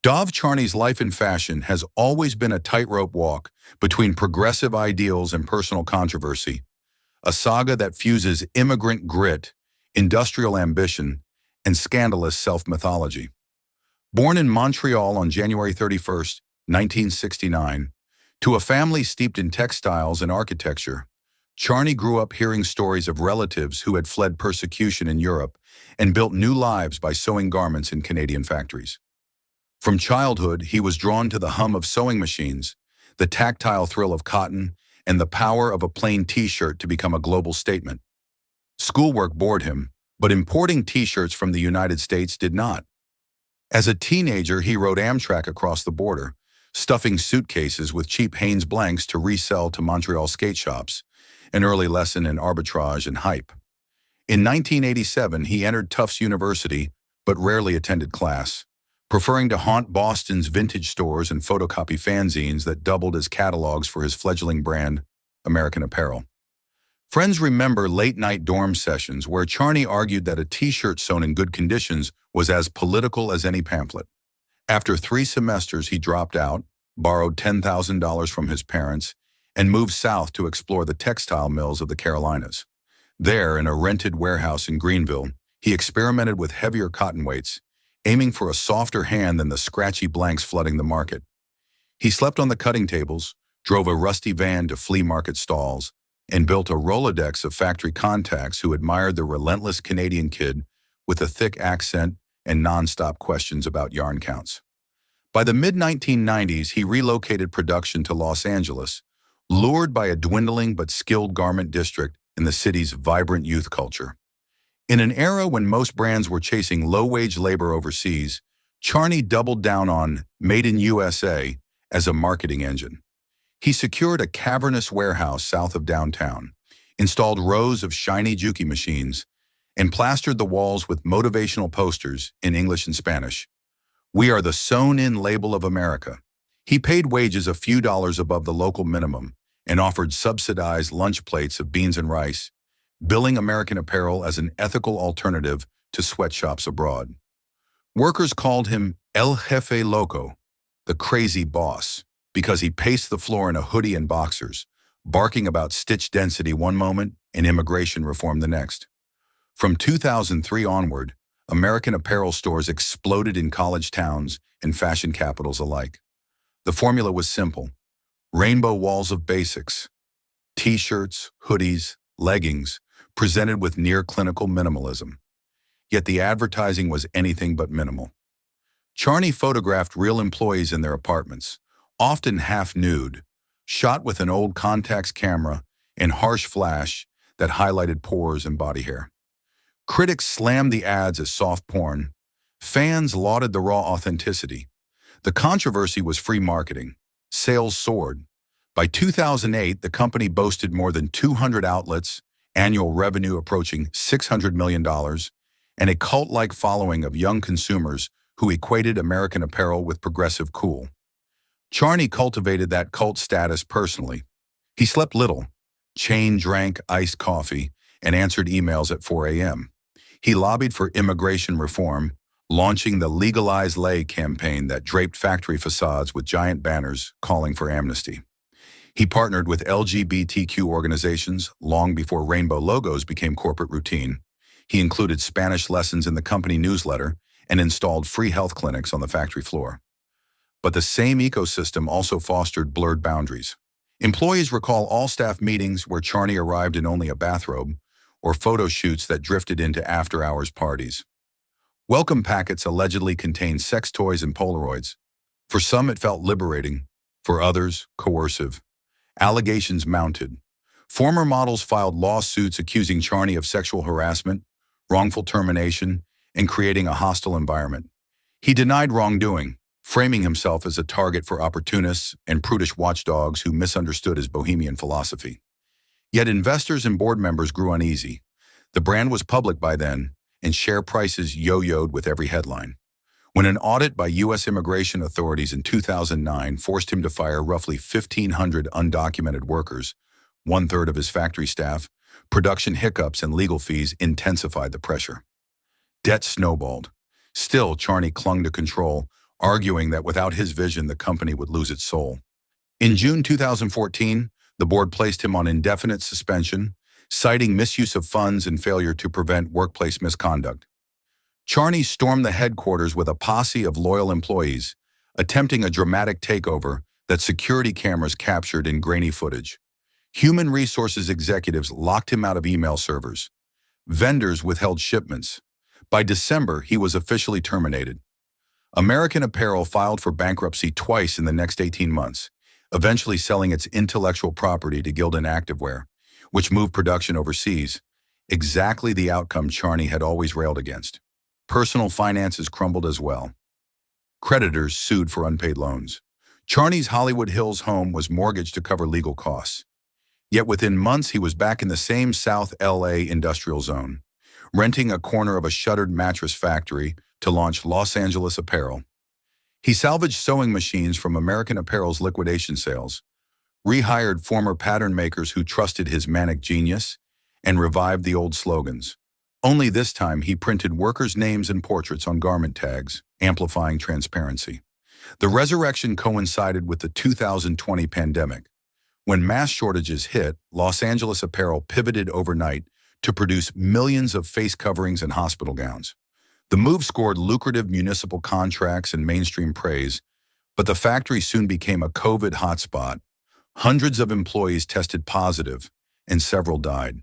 Dov Charney's life in fashion has always been a tightrope walk between progressive ideals and personal controversy, a saga that fuses immigrant grit, industrial ambition, and scandalous self-mythology. Born in Montreal on January 31st, 1969, to a family steeped in textiles and architecture, Charney grew up hearing stories of relatives who had fled persecution in Europe and built new lives by sewing garments in Canadian factories. From childhood, he was drawn to the hum of sewing machines, the tactile thrill of cotton, and the power of a plain t-shirt to become a global statement. Schoolwork bored him, but importing t-shirts from the United States did not. As a teenager, he rode Amtrak across the border, stuffing suitcases with cheap Hanes blanks to resell to Montreal skate shops, an early lesson in arbitrage and hype. In 1987, he entered Tufts University, but rarely attended class, preferring to haunt Boston's vintage stores and photocopy fanzines that doubled as catalogs for his fledgling brand, American Apparel. Friends remember late-night dorm sessions where Charney argued that a t-shirt sewn in good conditions was as political as any pamphlet. After 3 semesters, he dropped out, borrowed $10,000 from his parents, and moved south to explore the textile mills of the Carolinas. There, in a rented warehouse in Greenville, he experimented with heavier cotton weights, aiming for a softer hand than the scratchy blanks flooding the market. He slept on the cutting tables, drove a rusty van to flea market stalls, and built a Rolodex of factory contacts who admired the relentless Canadian kid with a thick accent and non-stop questions about yarn counts. By the mid-1990s, he relocated production to Los Angeles, lured by a dwindling but skilled garment district in the city's vibrant youth culture. In an era when most brands were chasing low-wage labor overseas, Charney doubled down on Made in USA as a marketing engine. He secured a cavernous warehouse south of downtown, installed rows of shiny Juki machines, and plastered the walls with motivational posters in English and Spanish. "We are the sewn-in label of America." He paid wages a few dollars above the local minimum and offered subsidized lunch plates of beans and rice, billing American Apparel as an ethical alternative to sweatshops abroad. Workers called him El Jefe Loco, the crazy boss, because he paced the floor in a hoodie and boxers, barking about stitch density one moment and immigration reform the next. From 2003 onward, American Apparel stores exploded in college towns and fashion capitals alike. The formula was simple: rainbow walls of basics, t-shirts, hoodies, leggings, presented with near-clinical minimalism. Yet the advertising was anything but minimal. Charney photographed real employees in their apartments, often half-nude, shot with an old Contax camera and harsh flash that highlighted pores and body hair. Critics slammed the ads as soft porn. Fans lauded the raw authenticity. The controversy was free marketing. Sales soared. By 2008, the company boasted more than 200 outlets, annual revenue approaching $600 million, and a cult-like following of young consumers who equated American Apparel with progressive cool. Charney cultivated that cult status personally. He slept little, chain-drank iced coffee, and answered emails at 4 a.m. He lobbied for immigration reform, launching the Legalize Lay campaign that draped factory facades with giant banners calling for amnesty. He partnered with LGBTQ organizations long before rainbow logos became corporate routine. He included Spanish lessons in the company newsletter and installed free health clinics on the factory floor. But the same ecosystem also fostered blurred boundaries. Employees recall all-staff meetings where Charney arrived in only a bathrobe, or photo shoots that drifted into after-hours parties. Welcome packets allegedly contained sex toys and Polaroids. For some, it felt liberating. For others, coercive. Allegations mounted. Former models filed lawsuits accusing Charney of sexual harassment, wrongful termination, and creating a hostile environment. He denied wrongdoing, framing himself as a target for opportunists and prudish watchdogs who misunderstood his bohemian philosophy. Yet investors and board members grew uneasy. The brand was public by then, and share prices yo-yoed with every headline. When an audit by U.S. immigration authorities in 2009 forced him to fire roughly 1,500 undocumented workers, one-third of his factory staff, production hiccups and legal fees intensified the pressure. Debt snowballed. Still, Charney clung to control, arguing that without his vision, the company would lose its soul. In June 2014, the board placed him on indefinite suspension, citing misuse of funds and failure to prevent workplace misconduct. Charney stormed the headquarters with a posse of loyal employees, attempting a dramatic takeover that security cameras captured in grainy footage. Human resources executives locked him out of email servers. Vendors withheld shipments. By December, he was officially terminated. American Apparel filed for bankruptcy twice in the next 18 months, eventually selling its intellectual property to Gildan Activewear, which moved production overseas, exactly the outcome Charney had always railed against. Personal finances crumbled as well. Creditors sued for unpaid loans. Charney's Hollywood Hills home was mortgaged to cover legal costs. Yet within months, he was back in the same South LA industrial zone, renting a corner of a shuttered mattress factory to launch Los Angeles Apparel. He salvaged sewing machines from American Apparel's liquidation sales, rehired former pattern makers who trusted his manic genius, and revived the old slogans. Only this time, he printed workers' names and portraits on garment tags, amplifying transparency. The resurrection coincided with the 2020 pandemic. When mass shortages hit, Los Angeles Apparel pivoted overnight to produce millions of face coverings and hospital gowns. The move scored lucrative municipal contracts and mainstream praise, but the factory soon became a COVID hotspot. Hundreds of employees tested positive, and several died.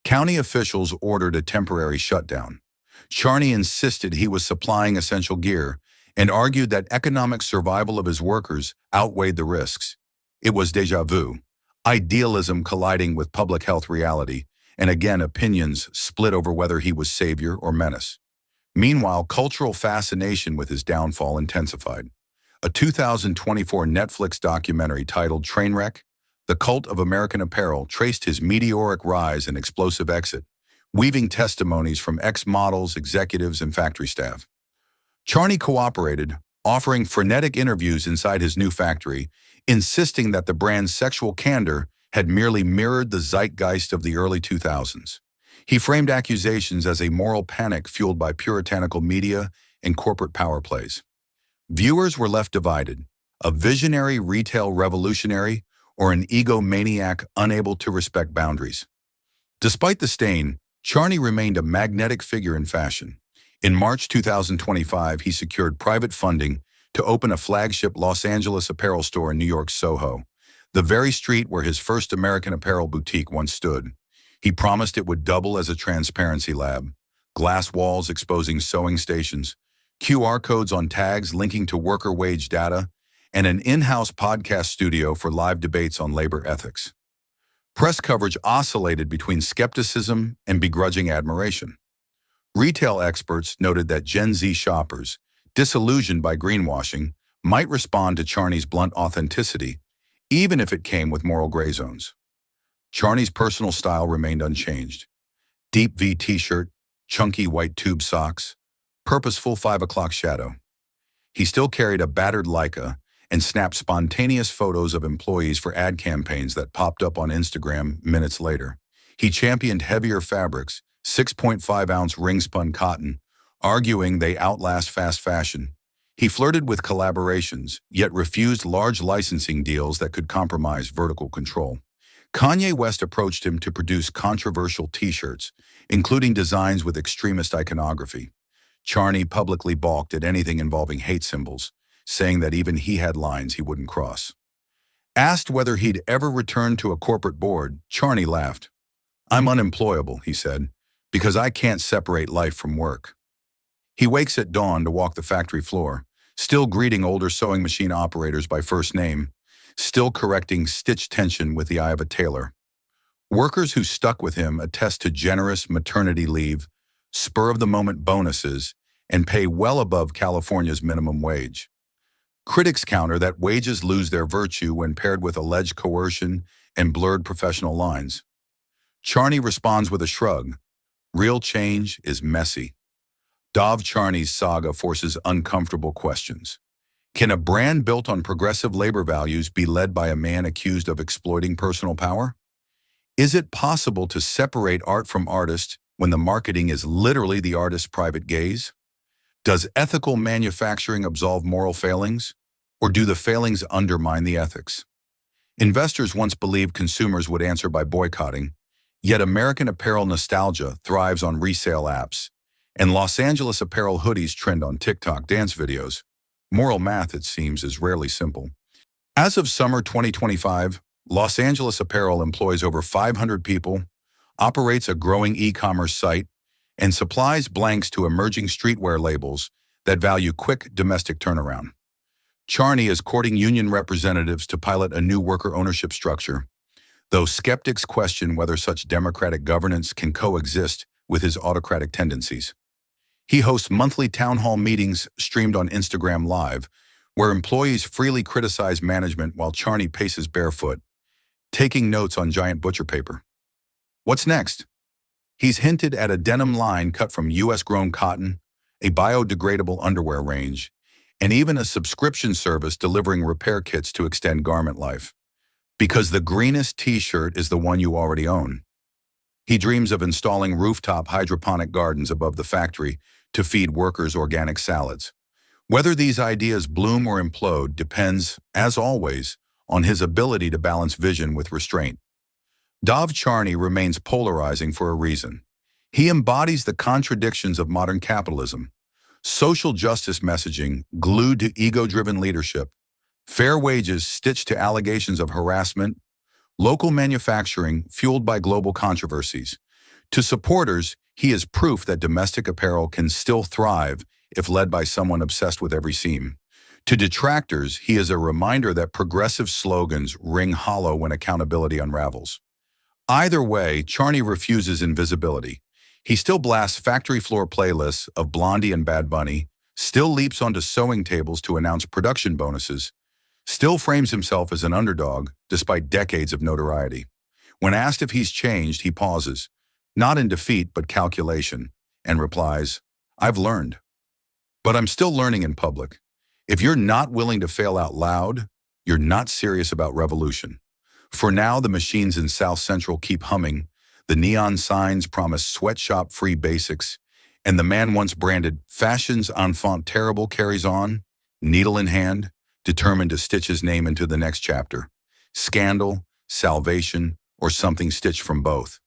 County officials ordered a temporary shutdown. Charney insisted he was supplying essential gear and argued that economic survival of his workers outweighed the risks. It was déjà vu, idealism colliding with public health reality, and again opinions split over whether he was savior or menace. Meanwhile, cultural fascination with his downfall intensified. A 2024 Netflix documentary titled Trainwreck, The Cult of American Apparel, traced his meteoric rise and explosive exit, weaving testimonies from ex-models, executives, and factory staff. Charney cooperated, offering frenetic interviews inside his new factory, insisting that the brand's sexual candor had merely mirrored the zeitgeist of the early 2000s. He framed accusations as a moral panic fueled by puritanical media and corporate power plays. Viewers were left divided, a visionary retail revolutionary or an egomaniac unable to respect boundaries. Despite the stain, Charney remained a magnetic figure in fashion. In March 2025, he secured private funding to open a flagship Los Angeles Apparel store in New York's Soho, the very street where his first American Apparel boutique once stood. He promised it would double as a transparency lab, glass walls exposing sewing stations, QR codes on tags linking to worker wage data, and an in-house podcast studio for live debates on labor ethics. Press coverage oscillated between skepticism and begrudging admiration. Retail experts noted that Gen Z shoppers, disillusioned by greenwashing, might respond to Charney's blunt authenticity, even if it came with moral gray zones. Charney's personal style remained unchanged. Deep V t-shirt, chunky white tube socks, purposeful 5 o'clock shadow. He still carried a battered Leica and snapped spontaneous photos of employees for ad campaigns that popped up on Instagram minutes later. He championed heavier fabrics, 6.5-ounce ring-spun cotton, arguing they outlast fast fashion. He flirted with collaborations, yet refused large licensing deals that could compromise vertical control. Kanye West approached him to produce controversial t-shirts, including designs with extremist iconography. Charney publicly balked at anything involving hate symbols, saying that even he had lines he wouldn't cross. Asked whether he'd ever return to a corporate board, Charney laughed. "I'm unemployable," he said, "because I can't separate life from work." He wakes at dawn to walk the factory floor, still greeting older sewing machine operators by first name, still correcting stitch tension with the eye of a tailor. Workers who stuck with him attest to generous maternity leave, spur-of-the-moment bonuses, and pay well above California's minimum wage. Critics counter that wages lose their virtue when paired with alleged coercion and blurred professional lines. Charney responds with a shrug. Real change is messy. Dov Charney's saga forces uncomfortable questions. Can a brand built on progressive labor values be led by a man accused of exploiting personal power? Is it possible to separate art from artist when the marketing is literally the artist's private gaze? Does ethical manufacturing absolve moral failings, or do the failings undermine the ethics? Investors once believed consumers would answer by boycotting, yet American Apparel nostalgia thrives on resale apps, and Los Angeles Apparel hoodies trend on TikTok dance videos. Moral math, it seems, is rarely simple. As of summer 2025, Los Angeles Apparel employs over 500 people, operates a growing e-commerce site, and supplies blanks to emerging streetwear labels that value quick domestic turnaround. Charney is courting union representatives to pilot a new worker ownership structure, though skeptics question whether such democratic governance can coexist with his autocratic tendencies. He hosts monthly town hall meetings streamed on Instagram Live, where employees freely criticize management while Charney paces barefoot, taking notes on giant butcher paper. What's next? He's hinted at a denim line cut from U.S.-grown cotton, a biodegradable underwear range, and even a subscription service delivering repair kits to extend garment life. Because the greenest t-shirt is the one you already own. He dreams of installing rooftop hydroponic gardens above the factory to feed workers organic salads. Whether these ideas bloom or implode depends, as always, on his ability to balance vision with restraint. Dov Charney remains polarizing for a reason. He embodies the contradictions of modern capitalism: social justice messaging glued to ego-driven leadership, fair wages stitched to allegations of harassment, local manufacturing fueled by global controversies. To supporters, he is proof that domestic apparel can still thrive if led by someone obsessed with every seam. To detractors, he is a reminder that progressive slogans ring hollow when accountability unravels. Either way, Charney refuses invisibility. He still blasts factory floor playlists of Blondie and Bad Bunny, still leaps onto sewing tables to announce production bonuses, still frames himself as an underdog despite decades of notoriety. When asked if he's changed, he pauses, not in defeat but calculation, and replies, "I've learned. But I'm still learning in public. If you're not willing to fail out loud, you're not serious about revolution." For now, the machines in South Central keep humming, the neon signs promise sweatshop-free basics, and the man once branded "Fashion's enfant terrible" carries on, needle in hand, determined to stitch his name into the next chapter. Scandal, salvation, or something stitched from both.